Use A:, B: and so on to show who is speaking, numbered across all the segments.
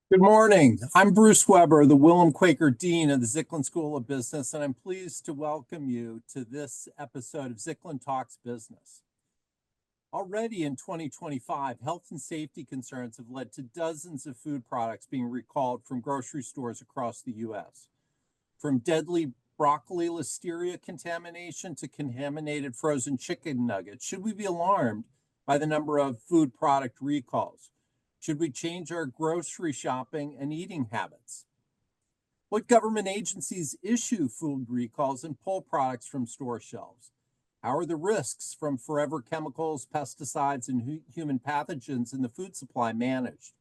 A: Good morning. I'm Bruce Weber, the Willem Quaker Dean of the Zicklin School of Business, and I'm pleased to welcome you to this episode of Zicklin Talks Business. Already in 2025, health and safety concerns have led to dozens of food products being recalled from grocery stores across the U.S. From deadly broccoli listeria contamination to contaminated frozen chicken nuggets, should we be alarmed by the number of food product recalls? Should we change our grocery shopping and eating habits? What government agencies issue food recalls and pull products from store shelves? How are the risks from forever chemicals, pesticides, and human pathogens in the food supply managed?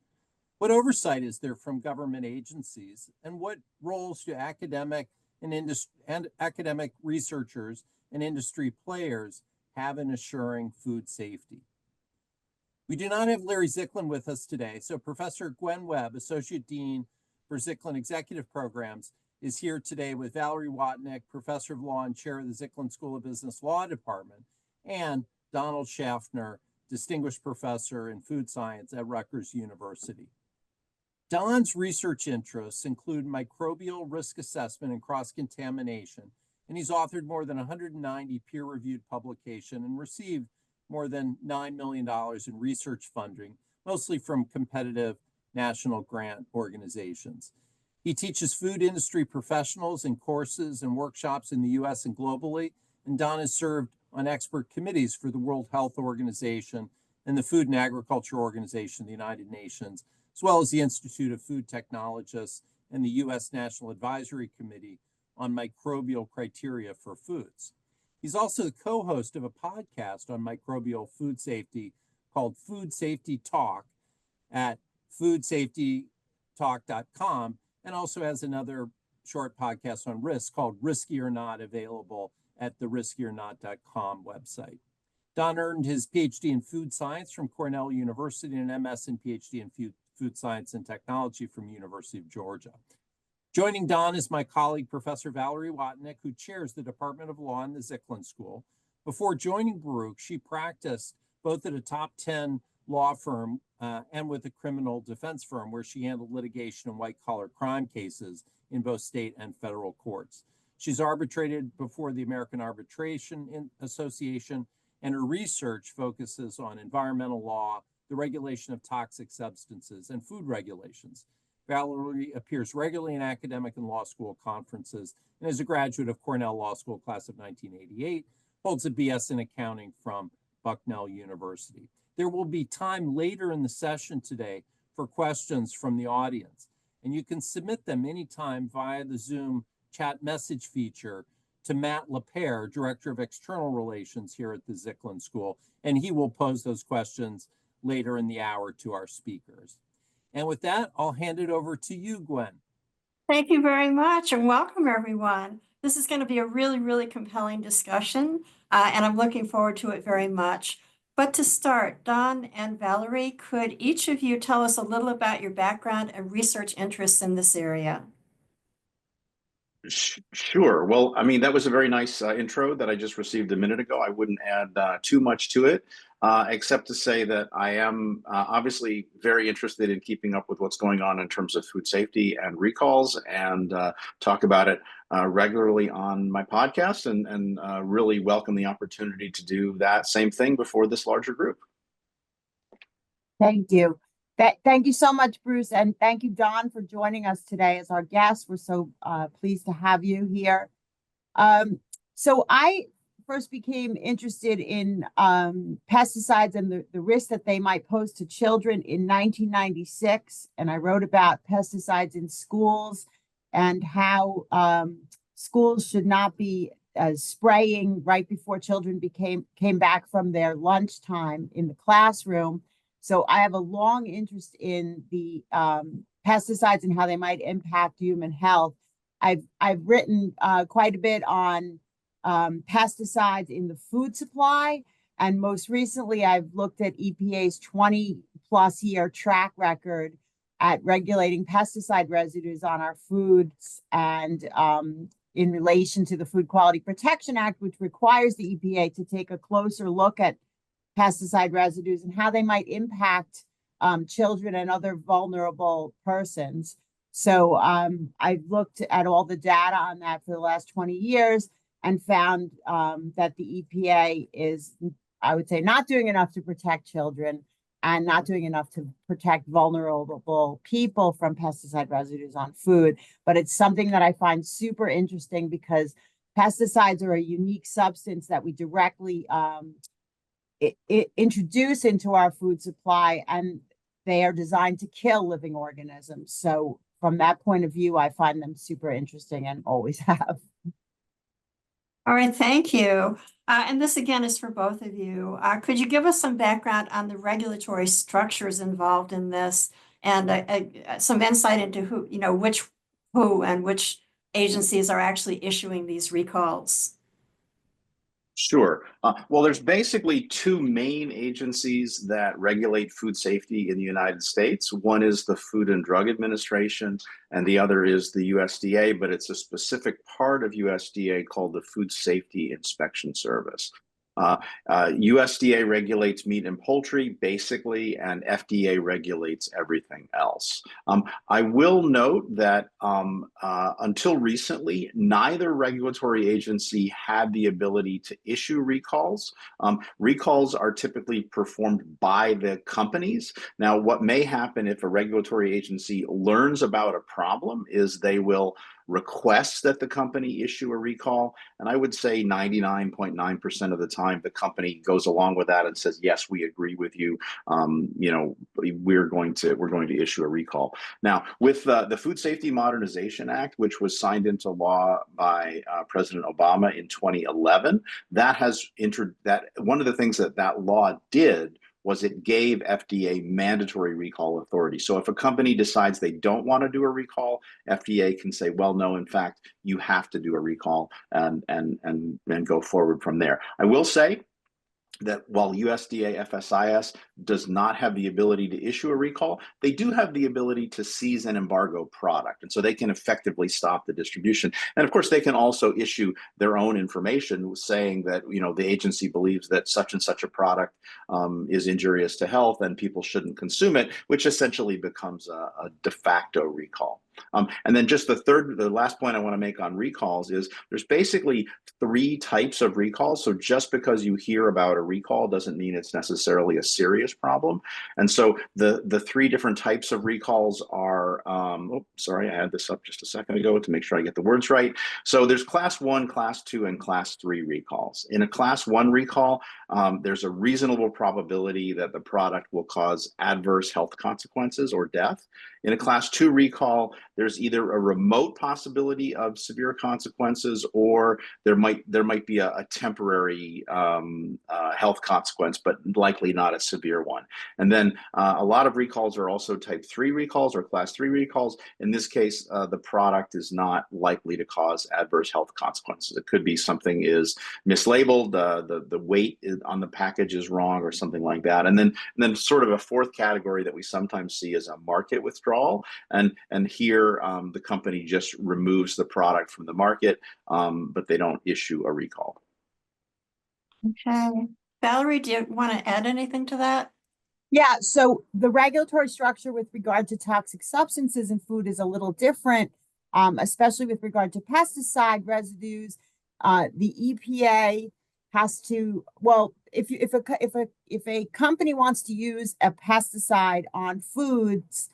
A: What oversight is there from government agencies? And what roles do academic researchers and industry players have in assuring food safety? We do not have Larry Zicklin with us today, so Professor Gwen Webb, Associate Dean for Zicklin Executive Programs, is here today with Valerie Watnick, Professor of Law and Chair of the Zicklin School of Business Law Department, and Donald Schaffner, Distinguished Professor in Food Science at Rutgers University. Don's research interests include microbial risk assessment and cross-contamination, and he's authored more than 190 peer-reviewed publications and received more than $9 million in research funding, mostly from competitive national grant organizations. He teaches food industry professionals in courses and workshops in the US and globally, and Don has served on expert committees for the World Health Organization and the Food and Agriculture Organization of the United Nations, as well as the Institute of Food Technologists and the US National Advisory Committee on Microbial Criteria for Foods. He's also the co-host of a podcast on microbial food safety called Food Safety Talk at foodsafetytalk.com, and also has another short podcast on risk called Risky or Not, available at the riskyornot.com website. Don earned his PhD in food science from Cornell University and an MS and PhD in food science and technology from University of Georgia. Joining Don is my colleague, Professor Valerie Watnick, who chairs the Department of Law in the Zicklin School. Before joining Baruch, she practiced both at a top 10 law firm and with a criminal defense firm where she handled litigation and white-collar crime cases in both state and federal courts. She's arbitrated before the American Arbitration Association, and her research focuses on environmental law, the regulation of toxic substances, and food regulations. Valerie appears regularly in academic and law school conferences and is a graduate of Cornell Law School class of 1988, holds a BS in accounting from Bucknell University. There will be time later in the session today for questions from the audience, and you can submit them anytime via the Zoom chat message feature to Matt LaPere, Director of External Relations here at the Zicklin School, and he will pose those questions later in the hour to our speakers. And with that, I'll hand it over to you, Gwen.
B: Thank you very much, and welcome, everyone. This is going to be a really, really compelling discussion, and I'm looking forward to it very much. But to start, Don and Valerie, could each of you tell us a little about your background and research interests in this area?
C: Sure. Well, I mean, that was a very nice intro that I just received a minute ago. I wouldn't add too much to it, except to say that I am obviously very interested in keeping up with what's going on in terms of food safety and recalls, and talk about it regularly on my podcast, and really welcome the opportunity to do that same thing before this larger group.
D: Thank you. Thank you so much, Bruce, and thank you, Don, for joining us today as our guest. We're so pleased to have you here. So I first became interested in pesticides and the risk that they might pose to children in 1996, and I wrote about pesticides in schools and how schools should not be spraying right before children came back from their lunchtime in the classroom. So I have a long interest in the pesticides and how they might impact human health. I've written quite a bit on pesticides in the food supply, and most recently I've looked at EPA's 20+ year track record at regulating pesticide residues on our foods, and in relation to the Food Quality Protection Act, which requires the EPA to take a closer look at pesticide residues and how they might impact children and other vulnerable persons. So I've looked at all the data on that for the last 20 years and found that the EPA is, I would say, not doing enough to protect children and not doing enough to protect vulnerable people from pesticide residues on food. But it's something that I find super interesting because pesticides are a unique substance that we directly introduce into our food supply, and they are designed to kill living organisms. So from that point of view, I find them super interesting and always have.
B: All right, thank you. And this again is for both of you. Could you give us some background on the regulatory structures involved in this and some insight into who and which agencies are actually issuing these recalls?
C: Sure. Well, there's basically two main agencies that regulate food safety in the United States. One is the Food and Drug Administration, and the other is the USDA, but it's a specific part of USDA called the Food Safety Inspection Service. USDA regulates meat and poultry, basically, and FDA regulates everything else. I will note that until recently, neither regulatory agency had the ability to issue recalls. Recalls are typically performed by the companies. Now, what may happen if a regulatory agency learns about a problem is they will request that the company issue a recall. And I would say 99.9% of the time, the company goes along with that and says, yes, we agree with you. We're going to issue a recall. Now, with the Food Safety Modernization Act, which was signed into law by President Obama in 2011, that has one of the things that law did was it gave FDA mandatory recall authority. So if a company decides they don't want to do a recall, FDA can say, well, no, in fact, you have to do a recall and go forward from there. I will say that while USDA FSIS does not have the ability to issue a recall, they do have the ability to seize and embargo product. And so they can effectively stop the distribution. And of course, they can also issue their own information saying that, the agency believes that such and such a product is injurious to health and people shouldn't consume it, which essentially becomes a de facto recall. And then just the last point I want to make on recalls is there's basically 3 types of recalls. So just because you hear about a recall doesn't mean it's necessarily a serious problem. And so the 3 different types of recalls are, sorry, I had this up just a second ago to make sure I get the words right. So there's class 1, class 2, and class 3 recalls. In a class 1 recall, there's a reasonable probability that the product will cause adverse health consequences or death. In a class 2 recall, there's either a remote possibility of severe consequences, or there might be a temporary health consequence, but likely not a severe one. And then a lot of recalls are also type 3 recalls or class 3 recalls. In this case, the product is not likely to cause adverse health consequences. It could be something is mislabeled, the weight on the package is wrong, or something like that. And then sort of a fourth category that we sometimes see is a market withdrawal. And here the company just removes the product from the market, but they don't issue a recall.
B: Okay. Valerie, do you want to add anything to that?
D: Yeah, so the regulatory structure with regard to toxic substances in food is a little different, especially with regard to pesticide residues. The EPA has to, well, if a company wants to use a pesticide on foods,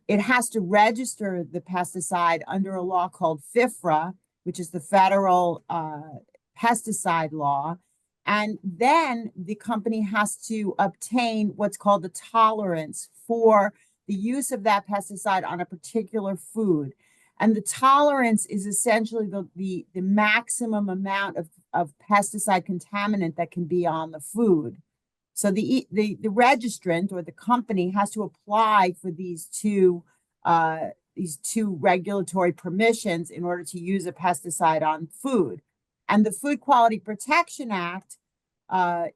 D: it has to register the pesticide under a law called FIFRA, which is the federal pesticide law. And then the company has to obtain what's called a tolerance for the use of that pesticide on a particular food. And the tolerance is essentially the maximum amount of pesticide contaminant that can be on the food. So the registrant or the company has to apply for these two regulatory permissions in order to use a pesticide on food. And the Food Quality Protection Act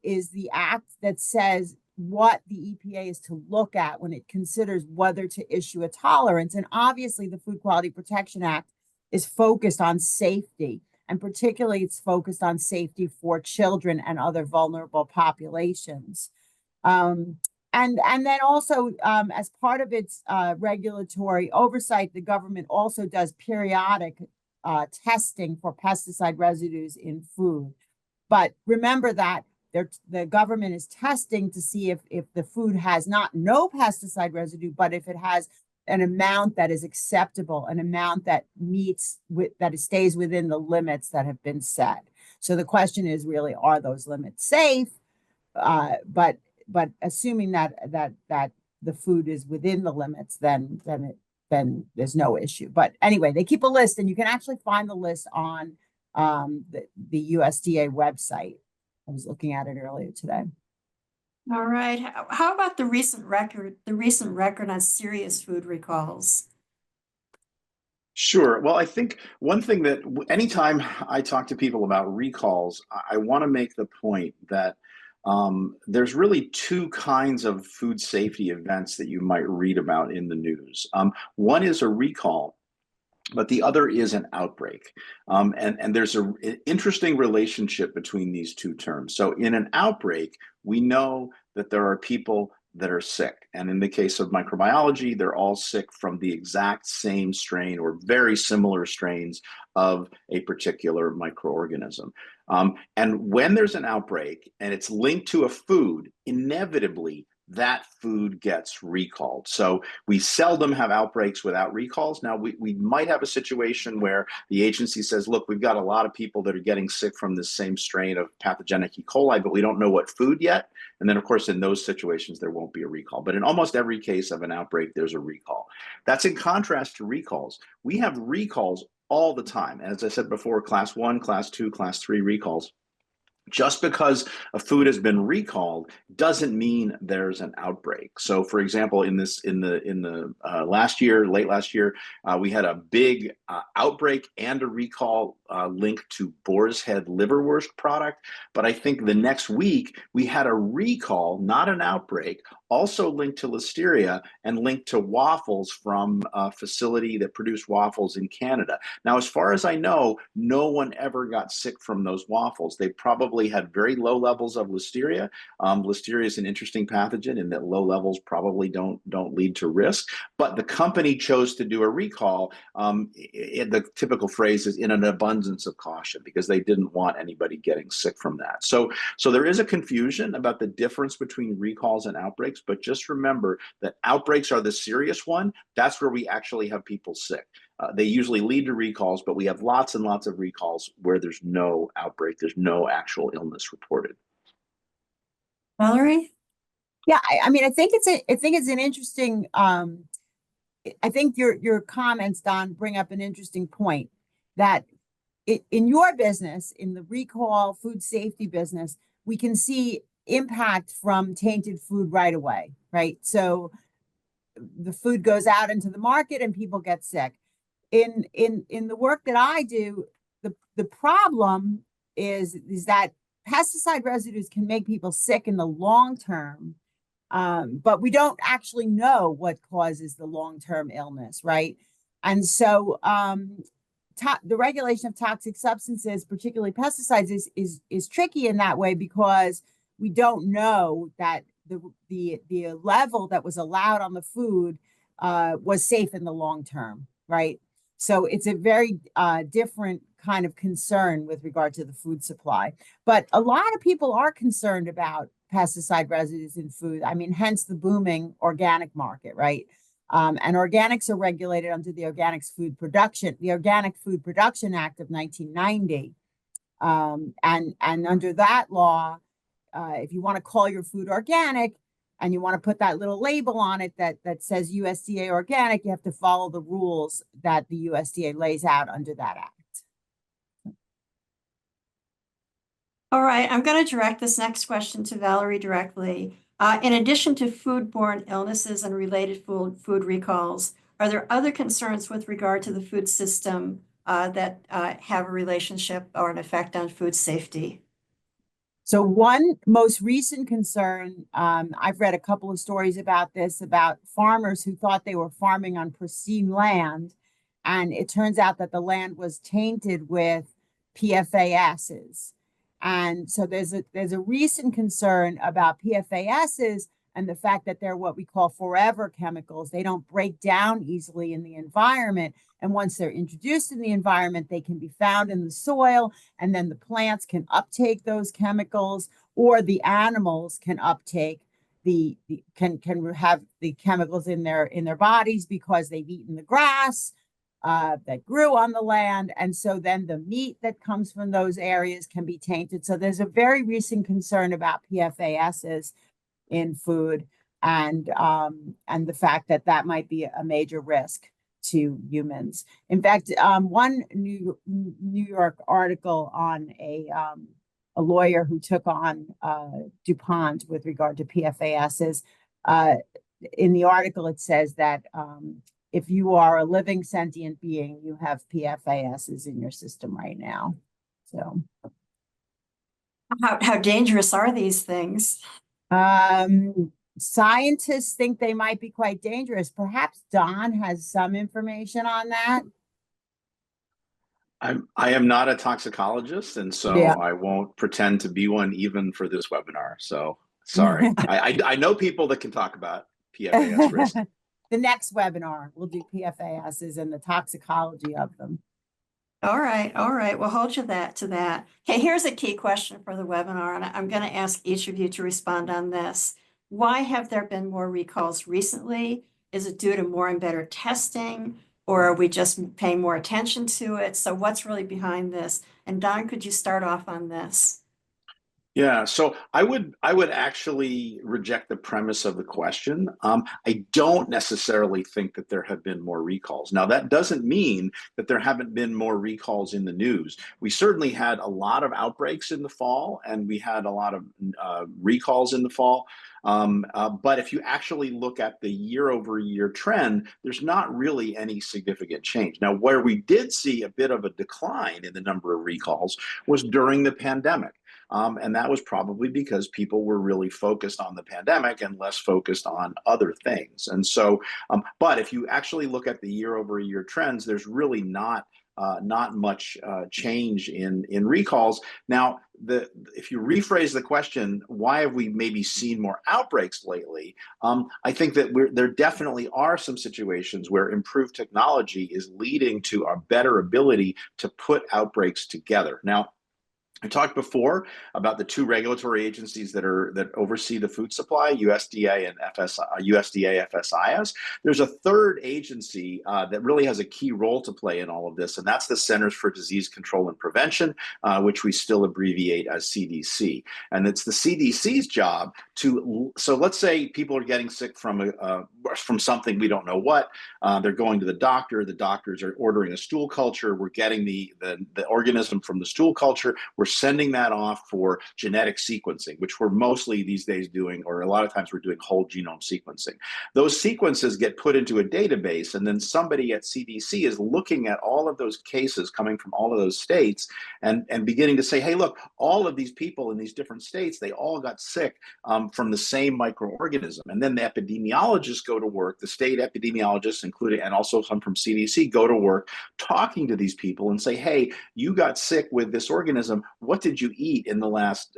D: is the act that says what the EPA is to look at when it considers whether to issue a tolerance. And obviously, the Food Quality Protection Act is focused on safety, and particularly it's focused on safety for children and other vulnerable populations. And And then also, as part of its regulatory oversight, the government also does periodic testing for pesticide residues in food. But remember that the government is testing to see if the food has not no pesticide residue, but if it has an amount that is acceptable, an amount that that it stays within the limits that have been set. So the question is really, are those limits safe? But assuming that the food is within the limits, then there's no issue. But anyway, they keep a list, and you can actually find the list on the USDA website. I was looking at it earlier today.
B: All right. How about the recent record on serious food recalls?
C: Sure. Well, I think one thing that anytime I talk to people about recalls, I want to make the point that there's really two kinds of food safety events that you might read about in the news. One is a recall, but the other is an outbreak. And there's an interesting relationship between these two terms. So in an outbreak, we know that there are people that are sick. And in the case of microbiology, they're all sick from the exact same strain or very similar strains of a particular microorganism. And when there's an outbreak and it's linked to a food, inevitably that food gets recalled. So we seldom have outbreaks without recalls. Now, we might have a situation where the agency says, look, we've got a lot of people that are getting sick from this same strain of pathogenic E. coli, but we don't know what food yet. And then, of course, in those situations, there won't be a recall. But in almost every case of an outbreak, there's a recall. That's in contrast to recalls. We have recalls all the time. As I said before, class 1, class 2, class 3 recalls. Just because a food has been recalled doesn't mean there's an outbreak. So, for example, in the last year, late last year, we had a big outbreak and a recall linked to Boar's Head liverwurst product. But I think the next week we had a recall, not an outbreak, also linked to listeria and linked to waffles from a facility that produced waffles in Canada. Now, as far as I know, no one ever got sick from those waffles. They probably had very low levels of listeria. Listeria is an interesting pathogen in that low levels probably don't lead to risk. But the company chose to do a recall. The typical phrase is in an abundance of caution because they didn't want anybody getting sick from that. So there is a confusion about the difference between recalls and outbreaks. But just remember that outbreaks are the serious one. That's where we actually have people sick. They usually lead to recalls, but we have lots and lots of recalls where there's no outbreak, there's no actual illness reported.
B: Valerie?
D: Yeah, I mean, I think it's an interesting. I think your comments, Don, bring up an interesting point that in your business, in the recall food safety business, we can see impact from tainted food right away, right? So the food goes out into the market and people get sick. In the work that I do, the problem is that pesticide residues can make people sick in the long term, but we don't actually know what causes the long-term illness, right? And so the regulation of toxic substances, particularly pesticides, is tricky in that way because we don't know that the level that was allowed on the food was safe in the long term, right? So it's a very different kind of concern with regard to the food supply. But a lot of people are concerned about pesticide residues in food. I mean, hence the booming organic market, right? And organics are regulated under the Organic Food Production Act of 1990. And under that law, if you want to call your food organic and you want to put that little label on it that says USDA organic, you have to follow the rules that the USDA lays out under that act.
B: All right, I'm going to direct this next question to Valerie directly. In addition to foodborne illnesses and related food recalls, are there other concerns with regard to the food system that have a relationship or an effect on food safety?
D: So one most recent concern, I've read a couple of stories about this, about farmers who thought they were farming on pristine land, and it turns out that the land was tainted with PFASs. And so there's a recent concern about PFASs and the fact that they're what we call forever chemicals. They don't break down easily in the environment. And once they're introduced in the environment, they can be found in the soil, and then the plants can uptake those chemicals, or the animals can uptake can have the chemicals in their bodies because they've eaten the grass that grew on the land. And so then the meat that comes from those areas can be tainted. So there's a very recent concern about PFASs in food, and the fact that that might be a major risk to humans. In fact, one New York article on a lawyer who took on DuPont with regard to PFASs, in the article it says that if you are a living sentient being, you have PFASs in your system right now. So
B: How dangerous are these things?
D: Scientists think they might be quite dangerous. Perhaps Don has some information on that.
C: I am not a toxicologist, and so
D: Yeah.
C: I won't pretend to be one even for this webinar. So sorry. I know people that can talk about PFAS risk.
D: The next webinar, we'll do PFASs and the toxicology of them.
B: All right, we'll hold you to that. Okay, here's a key question for the webinar, and I'm going to ask each of you to respond on this. Why have there been more recalls recently? Is it due to more and better testing, or are we just paying more attention to it? So what's really behind this? And Don, could you start off on this?
C: Yeah, so I would actually reject the premise of the question. I don't necessarily think that there have been more recalls. Now, that doesn't mean that there haven't been more recalls in the news. We certainly had a lot of outbreaks in the fall, and we had a lot of recalls in the fall. But if you actually look at the year-over-year trend, there's not really any significant change. Now, where we did see a bit of a decline in the number of recalls was during the pandemic. And that was probably because people were really focused on the pandemic and less focused on other things. And so, but if you actually look at the year-over-year trends, there's really not much change in recalls. Now, if you rephrase the question, why have we maybe seen more outbreaks lately? I think that there definitely are some situations where improved technology is leading to a better ability to put outbreaks together. Now, I talked before about the two regulatory agencies that oversee the food supply, USDA and USDA FSIS. There's a third agency that really has a key role to play in all of this, and that's the Centers for Disease Control and Prevention, which we still abbreviate as CDC. And it's the CDC's job to, so let's say people are getting sick from something we don't know what. They're going to the doctor. The doctors are ordering a stool culture. We're getting the organism from the stool culture. We're sending that off for genetic sequencing, which we're mostly these days doing, or a lot of times we're doing whole genome sequencing. Those sequences get put into a database, and then somebody at CDC is looking at all of those cases coming from all of those states and beginning to say, hey, look, all of these people in these different states, they all got sick from the same microorganism. And then the epidemiologists go to work, the state epidemiologists, including, and also some from CDC, go to work talking to these people and say, hey, you got sick with this organism. What did you eat in the last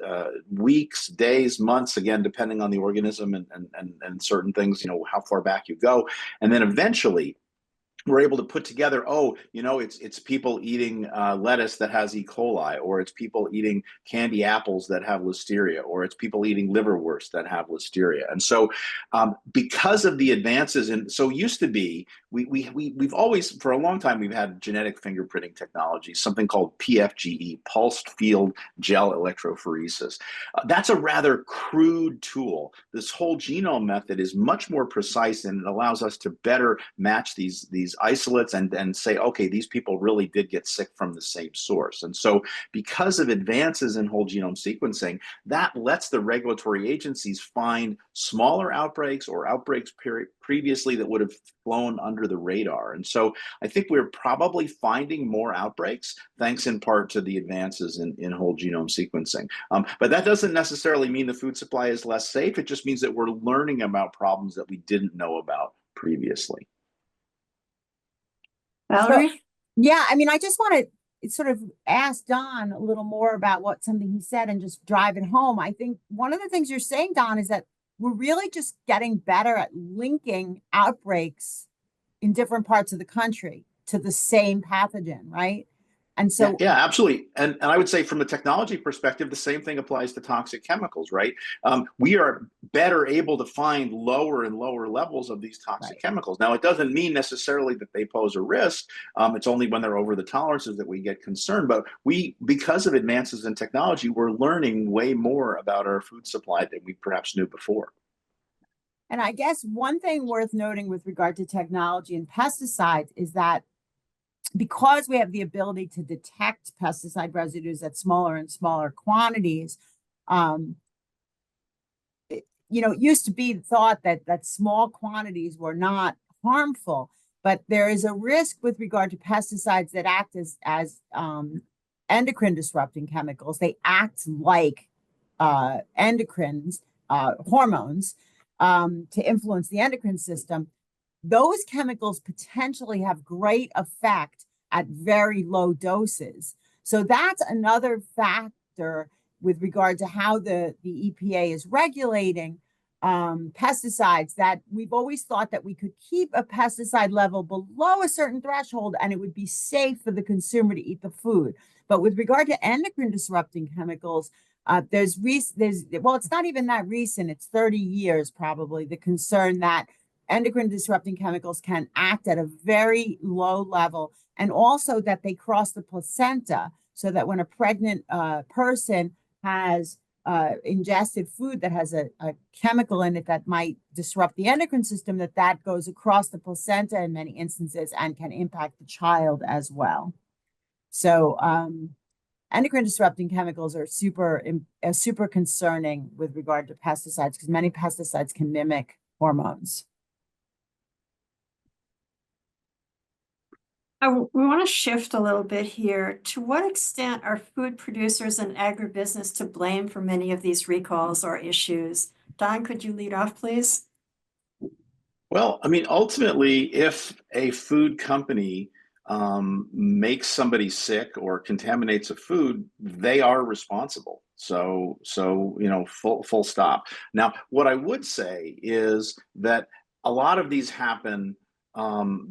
C: weeks, days, months, again, depending on the organism and certain things, how far back you go. And then eventually we're able to put together, it's people eating lettuce that has E. coli, or it's people eating candy apples that have listeria, or it's people eating liverwurst that have listeria. And so because of the advances used to be, we've always, for a long time, we've had genetic fingerprinting technology, something called PFGE, pulsed field gel electrophoresis. That's a rather crude tool. This whole genome method is much more precise, and it allows us to better match these isolates and say, okay, these people really did get sick from the same source. And so because of advances in whole genome sequencing, that lets the regulatory agencies find smaller outbreaks or outbreaks previously that would have flown under the radar. And so I think we're probably finding more outbreaks, thanks in part to the advances in whole genome sequencing. But that doesn't necessarily mean the food supply is less safe. It just means that we're learning about problems that we didn't know about previously.
B: Valerie?
D: So, yeah, I mean, I just want to sort of ask Don a little more about something he said and just drive it home. I think one of the things you're saying, Don, is that we're really just getting better at linking outbreaks in different parts of the country to the same pathogen, right? And so,
C: yeah, absolutely. And I would say from a technology perspective, the same thing applies to toxic chemicals, right? We are better able to find lower and lower levels of these toxic
D: right.
C: chemicals. Now, it doesn't mean necessarily that they pose a risk. It's only when they're over the tolerances that we get concerned. But because of advances in technology, we're learning way more about our food supply than we perhaps knew before.
D: And I guess one thing worth noting with regard to technology and pesticides is that because we have the ability to detect pesticide residues at smaller and smaller quantities, it used to be thought that small quantities were not harmful, but there is a risk with regard to pesticides that act as endocrine disrupting chemicals. They act like endocrines, hormones, to influence the endocrine system. Those chemicals potentially have great effect at very low doses. So that's another factor with regard to how the EPA is regulating pesticides, that we've always thought that we could keep a pesticide level below a certain threshold and it would be safe for the consumer to eat the food. But with regard to endocrine disrupting chemicals, well, it's not even that recent, it's 30 years probably, the concern that endocrine disrupting chemicals can act at a very low level, and also that they cross the placenta, so that when a pregnant person has ingested food that has a chemical in it that might disrupt the endocrine system, that goes across the placenta in many instances and can impact the child as well. So endocrine disrupting chemicals are super concerning with regard to pesticides, because many pesticides can mimic hormones.
B: We want to shift a little bit here. To what extent are food producers and agribusiness to blame for many of these recalls or issues? Don, could you lead off, please?
C: Well, I mean, ultimately, if a food company makes somebody sick or contaminates a food, they are responsible. So full stop. Now, what I would say is that a lot of these happen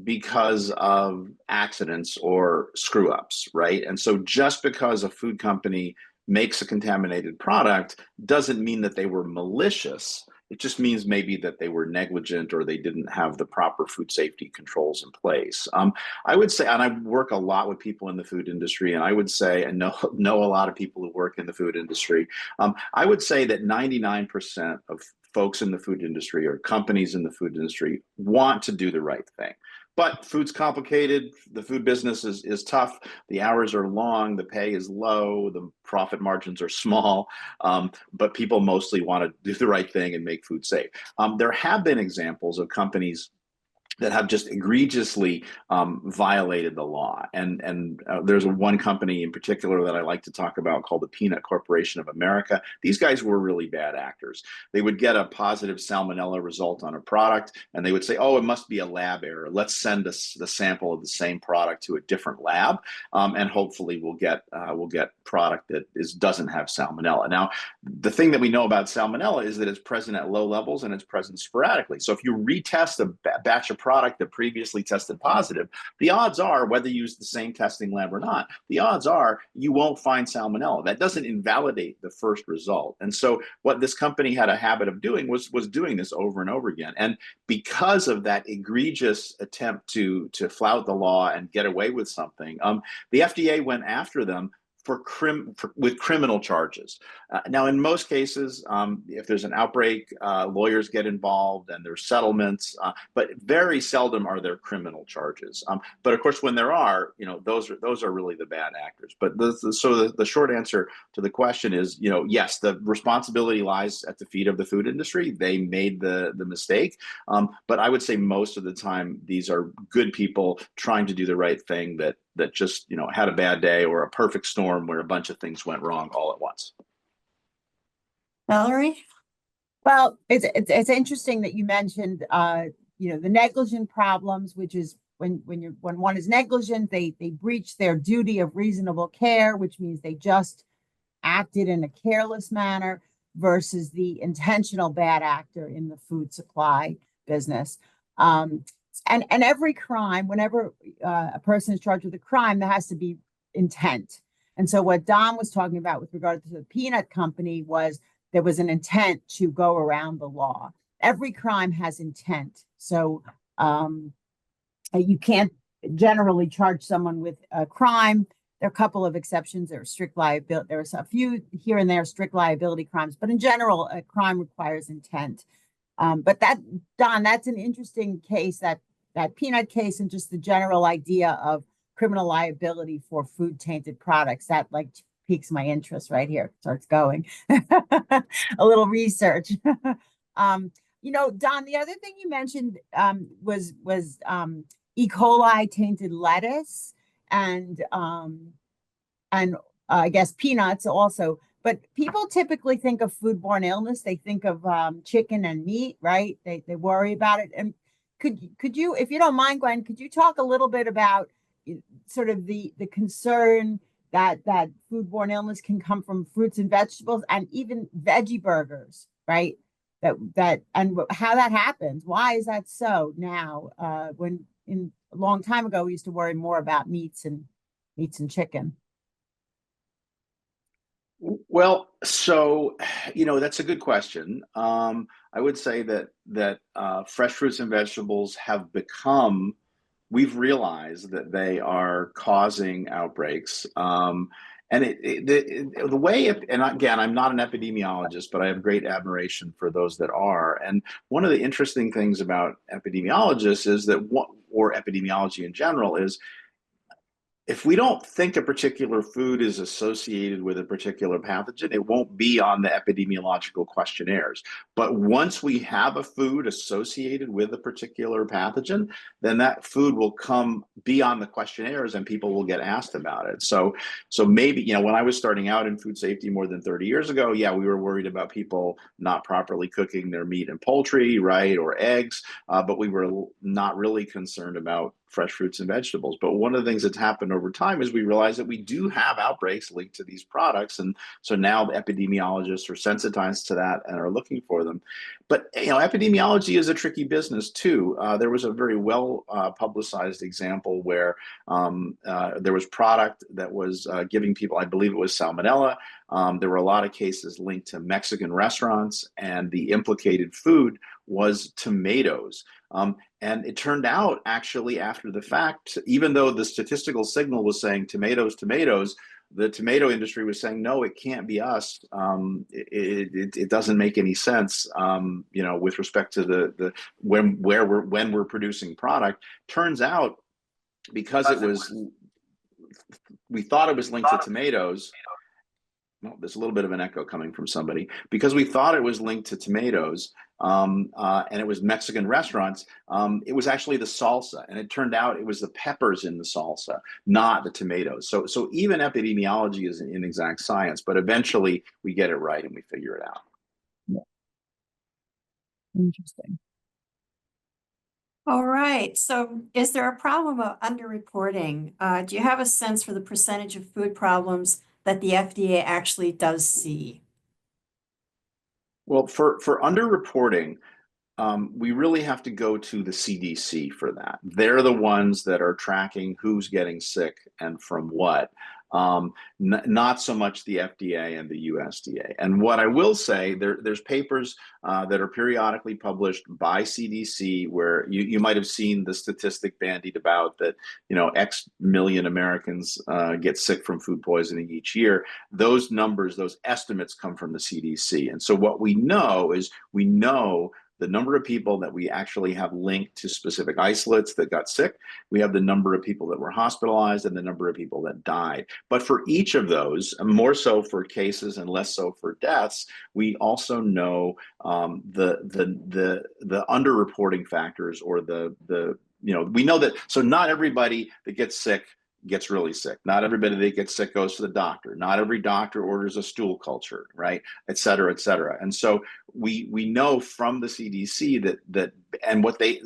C: because of accidents or screw ups, right? And so just because a food company makes a contaminated product doesn't mean that they were malicious. It just means maybe that they were negligent or they didn't have the proper food safety controls in place. I would say, and I work a lot with people in the food industry, and I would say, and know a lot of people who work in the food industry. I would say that 99% of folks in the food industry or companies in the food industry want to do the right thing. But food's complicated. The food business is tough. The hours are long. The pay is low. The profit margins are small. But people mostly want to do the right thing and make food safe. There have been examples of companies that have just egregiously violated the law. And there's one company in particular that I like to talk about called the Peanut Corporation of America. These guys were really bad actors. They would get a positive salmonella result on a product, and they would say, oh, it must be a lab error. Let's send the sample of the same product to a different lab, and hopefully we'll get product that doesn't have salmonella. Now, the thing that we know about salmonella is that it's present at low levels and it's present sporadically. So if you retest a batch of product that previously tested positive, the odds are, whether you use the same testing lab or not, the odds are you won't find salmonella. That doesn't invalidate the first result. And so what this company had a habit of doing was doing this over and over again. And because of that egregious attempt to flout the law and get away with something, the FDA went after them with criminal charges. Now, in most cases, if there's an outbreak, lawyers get involved and there's settlements, but very seldom are there criminal charges. But of course, when there are, those are really the bad actors. But the short answer to the question is, yes, the responsibility lies at the feet of the food industry. They made the mistake. But I would say most of the time, these are good people trying to do the right thing that just had a bad day or a perfect storm where a bunch of things went wrong all at once.
B: Valerie?
D: Well, it's interesting that you mentioned the negligent problems, which is when one is negligent, they breach their duty of reasonable care, which means they just acted in a careless manner. versus the intentional bad actor in the food supply business. And every crime, whenever a person is charged with a crime, there has to be intent. And so what Don was talking about with regard to the peanut company was there was an intent to go around the law. Every crime has intent. So you can't generally charge someone with a crime. There are a couple of exceptions. There are strict liability. There's a few here and there strict liability crimes, but in general, a crime requires intent. But that, Don, that's an interesting case, that peanut case, and just the general idea of criminal liability for food tainted products. That like piques my interest right here. Starts going a little research. You know, Don, the other thing you mentioned was E. coli tainted lettuce and I guess peanuts also. But people typically think of foodborne illness. They think of chicken and meat, right? They worry about it. And could you, if you don't mind, Gwen, could you talk a little bit about sort of the concern that foodborne illness can come from fruits and vegetables and even veggie burgers, right? That and how that happens. Why is that so now? When in a long time ago we used to worry more about meats and chicken.
C: Well, so, that's a good question. I would say that fresh fruits and vegetables have become, we've realized that they are causing outbreaks. And the way, and again, I'm not an epidemiologist, but I have great admiration for those that are. And one of the interesting things about epidemiologists is that, or epidemiology in general, is if we don't think a particular food is associated with a particular pathogen, it won't be on the epidemiological questionnaires. But once we have a food associated with a particular pathogen, then that food will be on the questionnaires and people will get asked about it. So maybe, when I was starting out in food safety more than 30 years ago, yeah, we were worried about people not properly cooking their meat and poultry, right, or eggs, but we were not really concerned about fresh fruits and vegetables. But one of the things that's happened over time is we realize that we do have outbreaks linked to these products. And so now the epidemiologists are sensitized to that and are looking for them. But, epidemiology is a tricky business too. There was a very well publicized example where there was product that was giving people, I believe it was salmonella. There were a lot of cases linked to Mexican restaurants, and the implicated food was tomatoes. And it turned out, actually, after the fact, even though the statistical signal was saying tomatoes, the tomato industry was saying, no, it can't be us. It doesn't make any sense, with respect to the when we're producing product. Turns out, because we thought it was linked to tomatoes. Well, there's a little bit of an echo coming from somebody. Because we thought it was linked to tomatoes, and it was Mexican restaurants, it was actually the salsa. And it turned out it was the peppers in the salsa, not the tomatoes. So even epidemiology is an inexact science, but eventually we get it right and we figure it out.
D: Yeah. Interesting.
B: All right. So is there a problem of underreporting? Do you have a sense for the percentage of food problems that the FDA actually does see?
C: Well, for underreporting, we really have to go to the CDC for that. They're the ones that are tracking who's getting sick and from what, not so much the FDA and the USDA. And what I will say, there's papers that are periodically published by CDC where you might have seen the statistic bandied about that, X million Americans get sick from food poisoning each year. Those numbers, those estimates come from the CDC. And so what we know is the number of people that we actually have linked to specific isolates that got sick. We have the number of people that were hospitalized and the number of people that died. But for each of those, more so for cases and less so for deaths, we also know the underreporting factors, or we know that. So not everybody that gets sick gets really sick. Not everybody that gets sick goes to the doctor. Not every doctor orders a stool culture, right? Et cetera, et cetera. And so we know from the CDC that and what they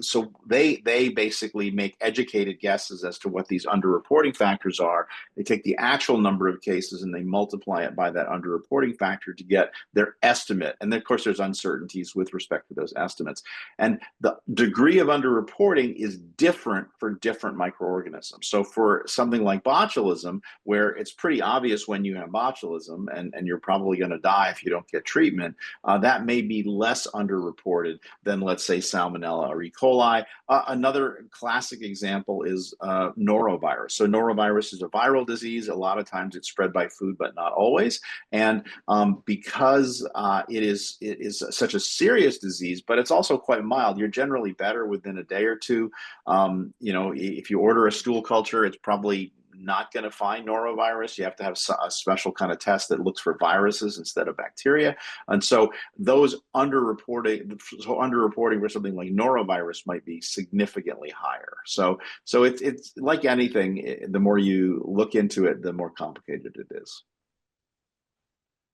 C: basically make educated guesses as to what these underreporting factors are. They take the actual number of cases and they multiply it by that underreporting factor to get their estimate. And then, of course, there's uncertainties with respect to those estimates. And the degree of underreporting is different for different microorganisms. So for something like botulism, where it's pretty obvious when you have botulism and you're probably going to die if you don't get treatment, that may be less underreported than, let's say, Salmonella or E. coli. Another classic example is norovirus. So norovirus is a viral disease. A lot of times it's spread by food, but not always. And because it is such a serious disease, but it's also quite mild, you're generally better within a day or two. If you order a stool culture, it's probably not going to find norovirus. You have to have a special kind of test that looks for viruses instead of bacteria. And so those underreporting for something like norovirus might be significantly higher. So it's like anything, the more you look into it, the more complicated it is.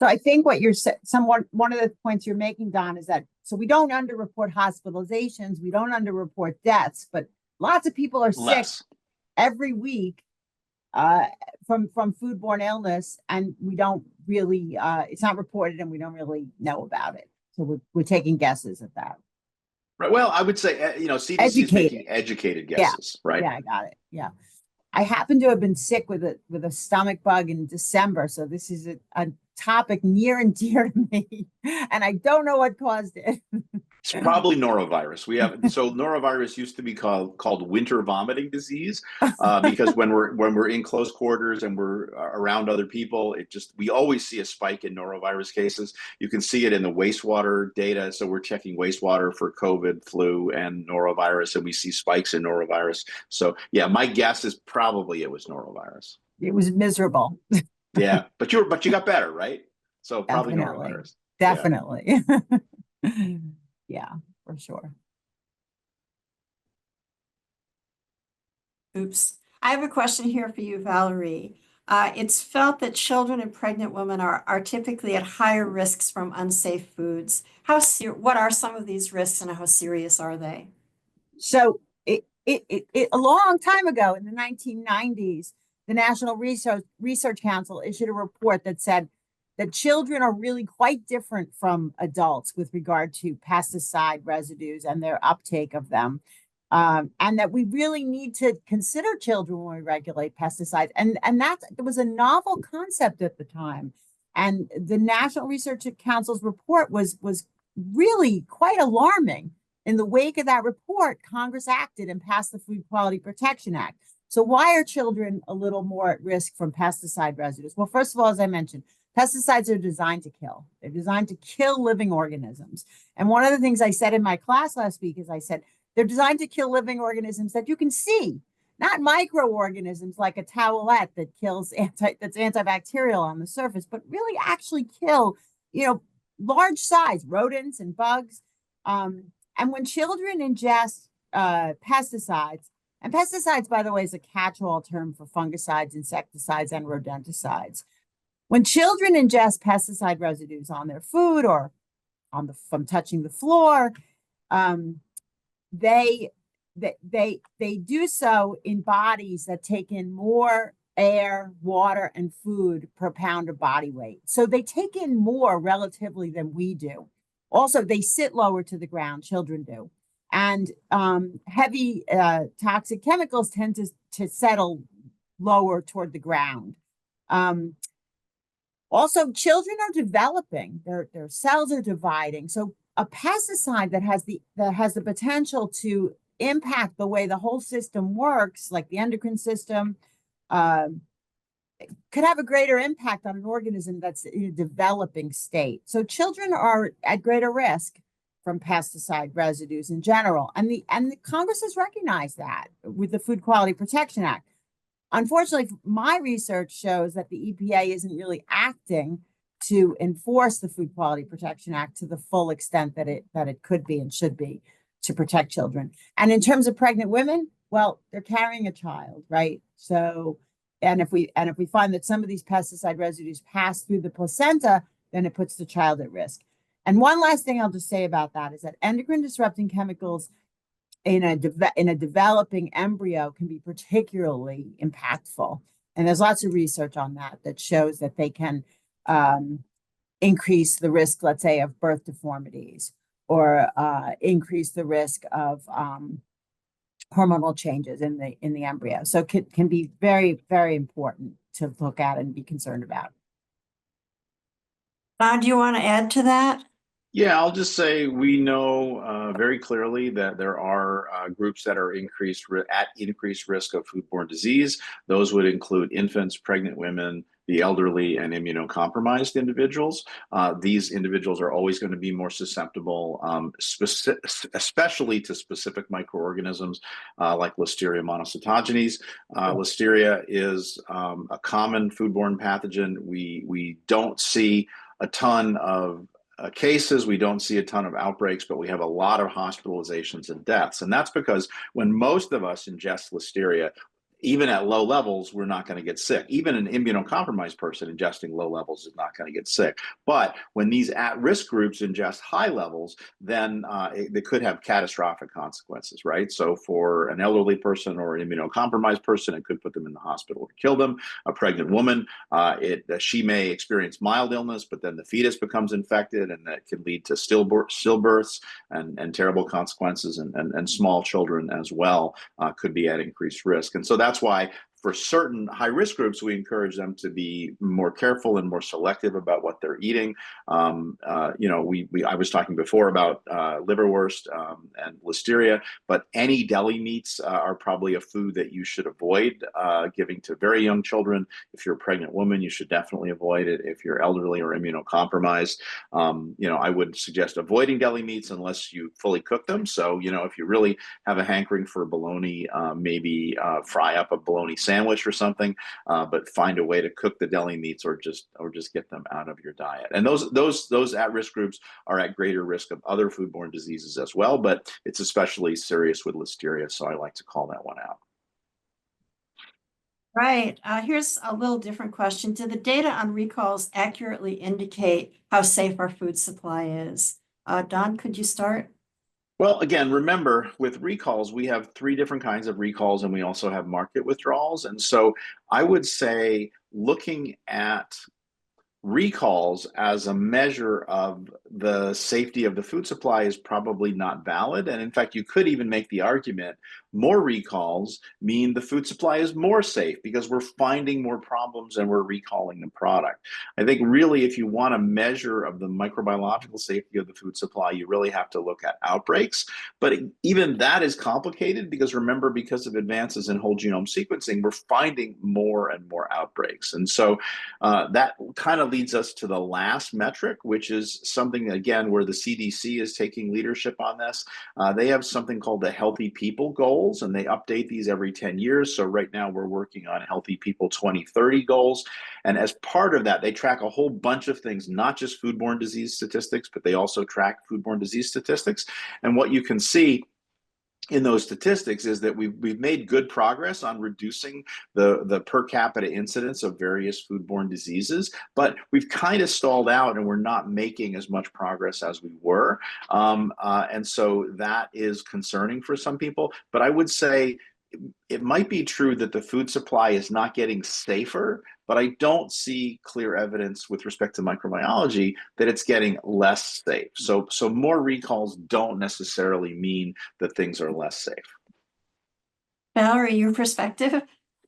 D: So I think what you're one of the points you're making, Don, is that so we don't underreport hospitalizations, we don't underreport deaths, but lots of people are sick every week from foodborne illness, and we don't really it's not reported and we don't really know about it. So we're taking guesses at that.
C: Right. Well, I would say CDC is making educated guesses, right?
D: Yeah, I got it. Yeah. I happen to have been sick with a stomach bug in December, so this is a topic near and dear to me, and I don't know what caused it.
C: It's probably norovirus. So norovirus used to be called winter vomiting disease because when we're in close quarters and we're around other people, we always see a spike in norovirus cases. You can see it in the wastewater data. So we're checking wastewater for COVID, flu, and norovirus, and we see spikes in norovirus. So yeah, my guess is probably it was norovirus.
D: It was miserable.
C: Yeah, but you got better, right? So probably norovirus.
D: Definitely. Yeah. Yeah, for sure.
B: Oops. I have a question here for you, Valerie. It's felt that children and pregnant women are typically at higher risks from unsafe foods. What are some of these risks and how serious are they?
D: So it a long time ago in the 1990s, the National Research Council issued a report that said that children are really quite different from adults with regard to pesticide residues and their uptake of them. And that we really need to consider children when we regulate pesticides. And it was a novel concept at the time. And the National Research Council's report was really quite alarming. In the wake of that report, Congress acted and passed the Food Quality Protection Act. So why are children a little more at risk from pesticide residues? Well, first of all, as I mentioned, pesticides are designed to kill. They're designed to kill living organisms. And one of the things I said in my class last week is I said, they're designed to kill living organisms that you can see, not microorganisms like a towelette that kills that's antibacterial on the surface, but really actually kill, large size rodents and bugs. And when children ingest pesticides, and pesticides, by the way, is a catch-all term for fungicides, insecticides, and rodenticides. When children ingest pesticide residues on their food or from touching the floor, they do so in bodies that take in more air, water, and food per pound of body weight. So they take in more relatively than we do. Also, they sit lower to the ground, children do. And heavy toxic chemicals tend to settle lower toward the ground. Also, children are developing; their cells are dividing. So, a pesticide that has the potential to impact the way the whole system works, like the endocrine system, could have a greater impact on an organism that's in a developing state. So, children are at greater risk from pesticide residues in general, and the Congress has recognized that with the Food Quality Protection Act. Unfortunately, my research shows that the EPA isn't really acting to enforce the Food Quality Protection Act to the full extent that it could be and should be to protect children. And in terms of pregnant women, well, they're carrying a child, right? So, and if we find that some of these pesticide residues pass through the placenta, then it puts the child at risk. And one last thing I'll just say about that is that endocrine disrupting chemicals in a developing embryo can be particularly impactful. And there's lots of research on that shows that they can increase the risk, let's say, of birth deformities, or increase the risk of hormonal changes in the embryo. So it can be very, very important to look at and be concerned about.
B: Don, do you want to add to that?
C: Yeah, I'll just say we know very clearly that there are groups that are at increased risk of foodborne disease. Those would include infants, pregnant women, the elderly, and immunocompromised individuals. These individuals are always going to be more susceptible, especially to specific microorganisms like Listeria monocytogenes. Listeria is a common foodborne pathogen. We don't see a ton of cases, we don't see a ton of outbreaks, but we have a lot of hospitalizations and deaths. And that's because when most of us ingest Listeria, even at low levels, we're not going to get sick. Even an immunocompromised person ingesting low levels is not going to get sick. But when these at-risk groups ingest high levels, then they could have catastrophic consequences, right? So for an elderly person or an immunocompromised person, it could put them in the hospital to kill them. A pregnant woman, she may experience mild illness, but then the fetus becomes infected, and that can lead to stillbirths and terrible consequences. And small children as well could be at increased risk. And so that's why for certain high-risk groups, we encourage them to be more careful and more selective about what they're eating. I was talking before about liverwurst and Listeria, but any deli meats are probably a food that you should avoid giving to very young children. If you're a pregnant woman, you should definitely avoid it. If you're elderly or immunocompromised, I would suggest avoiding deli meats unless you fully cook them. So, if you really have a hankering for bologna, maybe fry up a bologna sandwich or something, but find a way to cook the deli meats or just get them out of your diet. And those at-risk groups are at greater risk of other foodborne diseases as well, but it's especially serious with Listeria, so I like to call that one out.
B: Right. Here's a little different question. Do the data on recalls accurately indicate how safe our food supply is? Don, could you start?
C: Well, again, remember, with recalls, we have 3 different kinds of recalls, and we also have market withdrawals. And so I would say looking at recalls as a measure of the safety of the food supply is probably not valid. And in fact, you could even make the argument more recalls mean the food supply is more safe because we're finding more problems and we're recalling the product. I think really, if you want a measure of the microbiological safety of the food supply, you really have to look at outbreaks. But even that is complicated because remember, because of advances in whole genome sequencing, we're finding more and more outbreaks. And so that kind of leads us to the last metric, which is something, again, where the CDC is taking leadership on this. They have something called the Healthy People Goals, and they update these every 10 years. So right now we're working on Healthy People 2030 goals. And as part of that, they track a whole bunch of things, not just foodborne disease statistics, but they also track foodborne disease statistics. And what you can see in those statistics is that we've made good progress on reducing the per capita incidence of various foodborne diseases, but we've kind of stalled out and we're not making as much progress as we were. And so that is concerning for some people. But I would say it might be true that the food supply is not getting safer, but I don't see clear evidence with respect to microbiology that it's getting less safe. So more recalls don't necessarily mean that things are less safe.
B: Valerie, your perspective?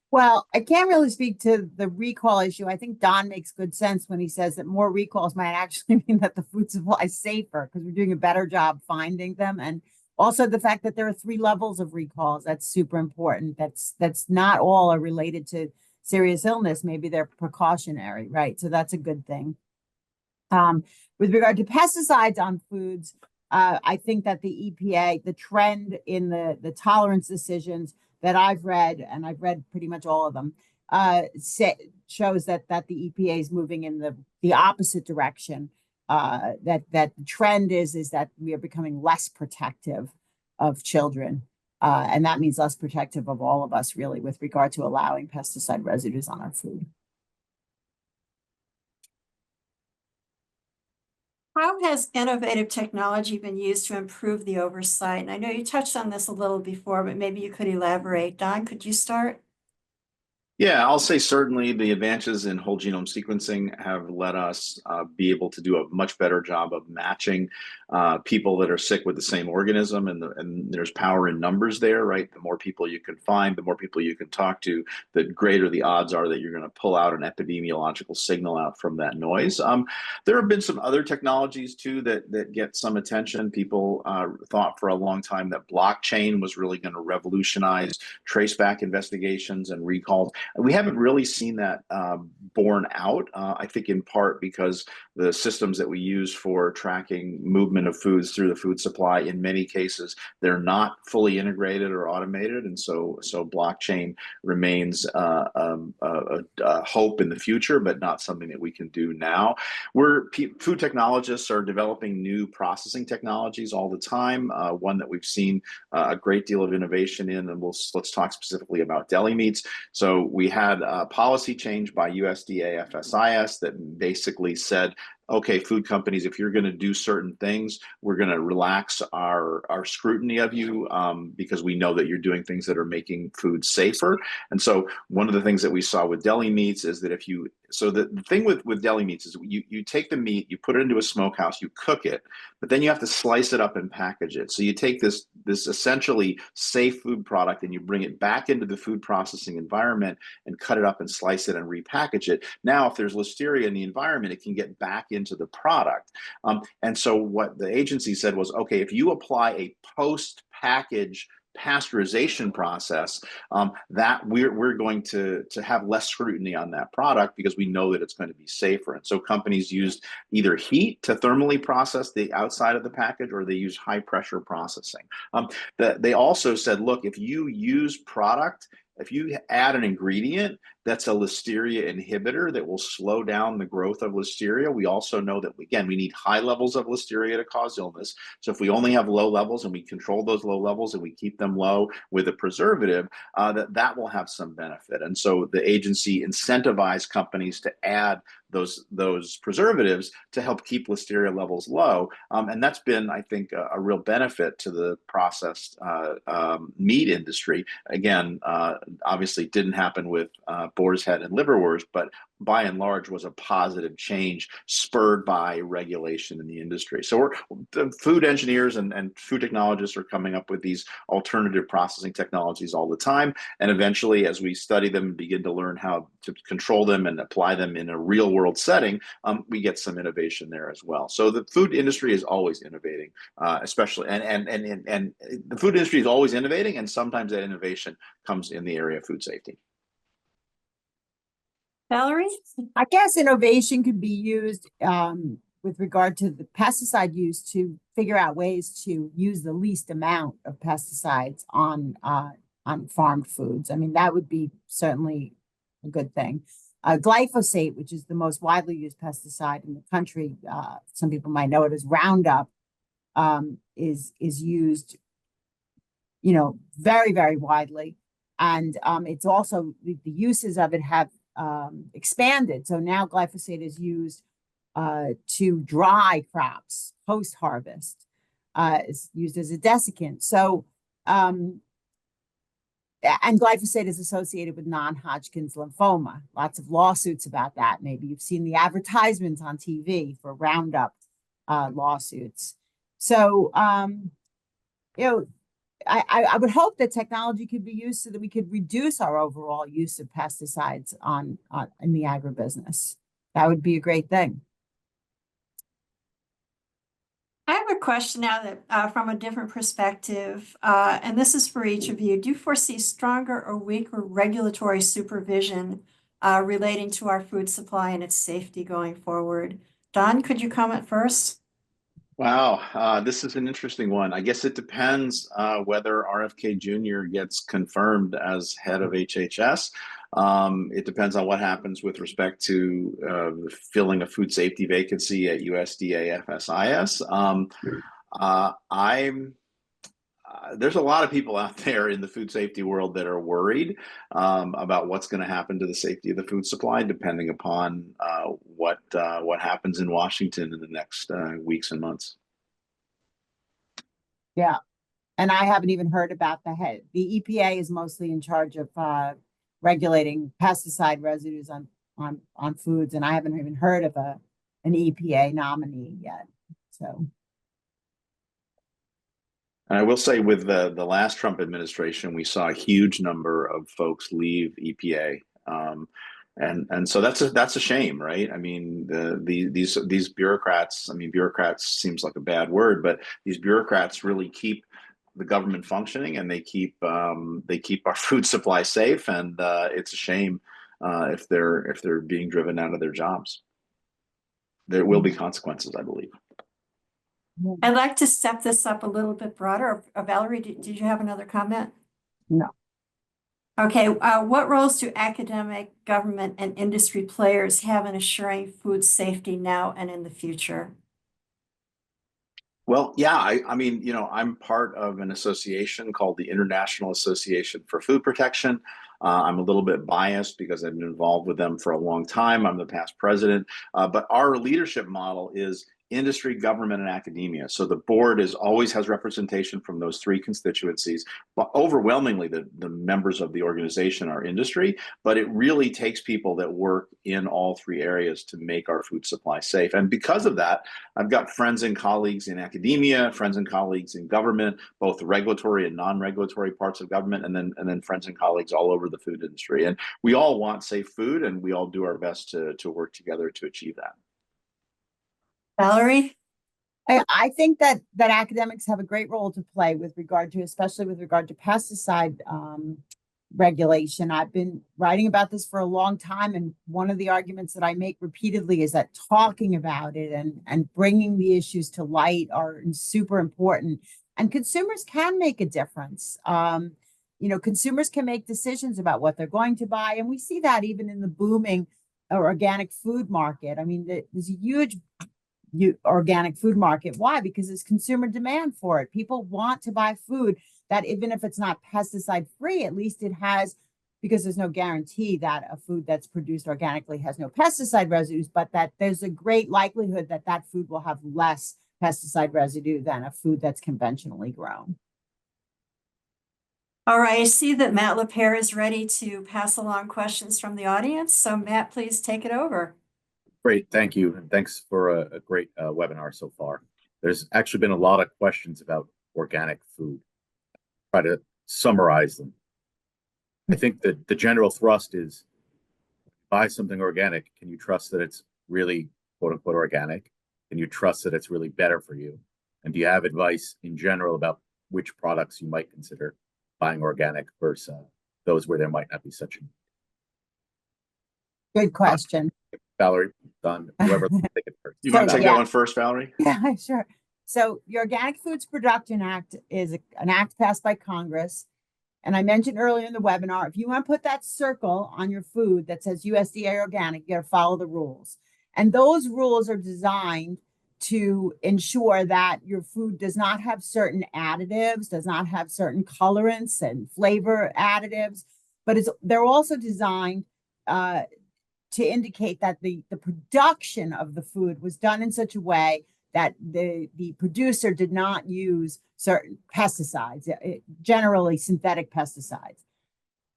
D: Well, I can't really speak to the recall issue. I think Don makes good sense when he says that more recalls might actually mean that the food supply is safer because we're doing a better job finding them. And also the fact that there are 3 levels of recalls, that's super important. That's not all are related to serious illness. Maybe they're precautionary, right? So that's a good thing. With regard to pesticides on foods, I think that the EPA, the trend in the tolerance decisions that I've read, and I've read pretty much all of them, shows that the EPA is moving in the opposite direction. That the trend is that we are becoming less protective of children. And that means less protective of all of us, really, with regard to allowing pesticide residues on our food.
B: How has innovative technology been used to improve the oversight? And I know you touched on this a little before, but maybe you could elaborate. Don, could you start?
C: Yeah, I'll say certainly the advances in whole genome sequencing have let us be able to do a much better job of matching people that are sick with the same organism, and there's power in numbers there, right? The more people you can find, the more people you can talk to, the greater the odds are that you're going to pull out an epidemiological signal out from that noise. There have been some other technologies too that get some attention. People thought for a long time that blockchain was really going to revolutionize traceback investigations and recalls. We haven't really seen that borne out, I think in part because the systems that we use for tracking movement of foods through the food supply, in many cases, they're not fully integrated or automated. And so blockchain remains a hope in the future, but not something that we can do now. Food technologists are developing new processing technologies all the time. One that we've seen a great deal of innovation in, and let's talk specifically about deli meats. So we had a policy change by USDA FSIS that basically said, okay, food companies, if you're going to do certain things, we're going to relax our scrutiny of you because we know that you're doing things that are making food safer. And so one of the things that we saw with deli meats is that the thing with deli meats is you take the meat, you put it into a smokehouse, you cook it, but then you have to slice it up and package it. So you take this essentially safe food product and you bring it back into the food processing environment and cut it up and slice it and repackage it. Now, if there's listeria in the environment, it can get back into the product. And so what the agency said was, okay, if you apply a post-package pasteurization process, that we're going to have less scrutiny on that product because we know that it's going to be safer. And so companies used either heat to thermally process the outside of the package, or they use high pressure processing. They also said, look, if you add an ingredient that's a listeria inhibitor that will slow down the growth of listeria, we also know that, again, we need high levels of listeria to cause illness. So if we only have low levels and we control those low levels and we keep them low with a preservative, that will have some benefit. And so the agency incentivized companies to add those preservatives to help keep listeria levels low. And that's been, I think, a real benefit to the processed meat industry. Again, obviously didn't happen with boar's head and liverwurst, but by and large was a positive change spurred by regulation in the industry. So the food engineers and food technologists are coming up with these alternative processing technologies all the time. And eventually, as we study them and begin to learn how to control them and apply them in a real world setting, we get some innovation there as well. So the food industry is always innovating, especially, and the food industry is always innovating, and sometimes that innovation comes in the area of food safety.
B: Valerie?
D: I guess innovation could be used with regard to the pesticide use to figure out ways to use the least amount of pesticides on farmed foods. I mean, that would be certainly a good thing. Glyphosate, which is the most widely used pesticide in the country, some people might know it as Roundup, is used, very, very widely. And it's also, the uses of it have expanded. So now glyphosate is used to dry crops post-harvest. It's used as a desiccant. So, and glyphosate is associated with non-Hodgkin's lymphoma. Lots of lawsuits about that. Maybe you've seen the advertisements on TV for Roundup lawsuits. So, I would hope that technology could be used so that we could reduce our overall use of pesticides in the agribusiness. That would be a great thing.
B: I have a question now that from a different perspective, and this is for each of you. Do you foresee stronger or weaker regulatory supervision relating to our food supply and its safety going forward? Don, could you comment first?
C: Wow, this is an interesting one. I guess it depends whether RFK Jr. gets confirmed as head of HHS. It depends on what happens with respect to filling a food safety vacancy at USDA FSIS. there's a lot of people out there in the food safety world that are worried about what's going to happen to the safety of the food supply, depending upon what happens in Washington in the next weeks and months.
D: Yeah. And I haven't even heard about the EPA is mostly in charge of regulating pesticide residues on foods, and I haven't even heard of an EPA nominee yet. So.
C: And I will say, with the last Trump administration, we saw a huge number of folks leave EPA, and so that's a shame, right? I mean, these bureaucrats. I mean, bureaucrats seems like a bad word, but these bureaucrats really keep the government functioning, and they keep our food supply safe. And it's a shame if they're being driven out of their jobs. There will be consequences, I believe.
B: I'd like to step this up a little bit broader. Valerie, did you have another comment?
D: No.
B: Okay, what roles do academic, government, and industry players have in assuring food safety now and in the future?
C: Well, yeah, I mean, I'm part of an association called the International Association for Food Protection. I'm a little bit biased because I've been involved with them for a long time. I'm the past president, but our leadership model is industry, government, and academia. So the board always has representation from those three constituencies, but overwhelmingly the members of the organization are industry, but it really takes people that work in all three areas to make our food supply safe. And because of that, I've got friends and colleagues in academia, friends and colleagues in government, both the regulatory and non-regulatory parts of government, and then friends and colleagues all over the food industry. And we all want safe food, and we all do our best to work together to achieve that.
B: Valerie?
D: I think that academics have a great role to play especially with regard to pesticide regulation. I've been writing about this for a long time, and one of the arguments that I make repeatedly is that talking about it and bringing the issues to light are super important. And consumers can make a difference. Consumers can make decisions about what they're going to buy, and we see that even in the booming organic food market. I mean, there's a huge organic food market. Why? Because there's consumer demand for it. People want to buy food that, even if it's not pesticide free, at least it has, because there's no guarantee that a food that's produced organically has no pesticide residues, but that there's a great likelihood that that food will have less pesticide residue than a food that's conventionally grown.
B: All right, I see that Matt LaPierre is ready to pass along questions from the audience. So Matt, please take it over.
E: Great, thank you. And thanks for a great webinar so far. There's actually been a lot of questions about organic food. Try to summarize them. I think that the general thrust is, buy something organic, can you trust that it's really quote unquote organic? Can you trust that it's really better for you? And do you have advice in general about which products you might consider buying organic versus those where there might not be such a
D: Good question.
E: Valerie, Don, whoever take it first.
C: You want to take that one first, Valerie?
D: Yeah, sure. So the Organic Foods Production Act is an act passed by Congress. And I mentioned earlier in the webinar, if you want to put that circle on your food that says USDA organic, you got to follow the rules. And those rules are designed to ensure that your food does not have certain additives, does not have certain colorants and flavor additives, but they're also designed to indicate that the production of the food was done in such a way that the producer did not use certain pesticides, generally synthetic pesticides.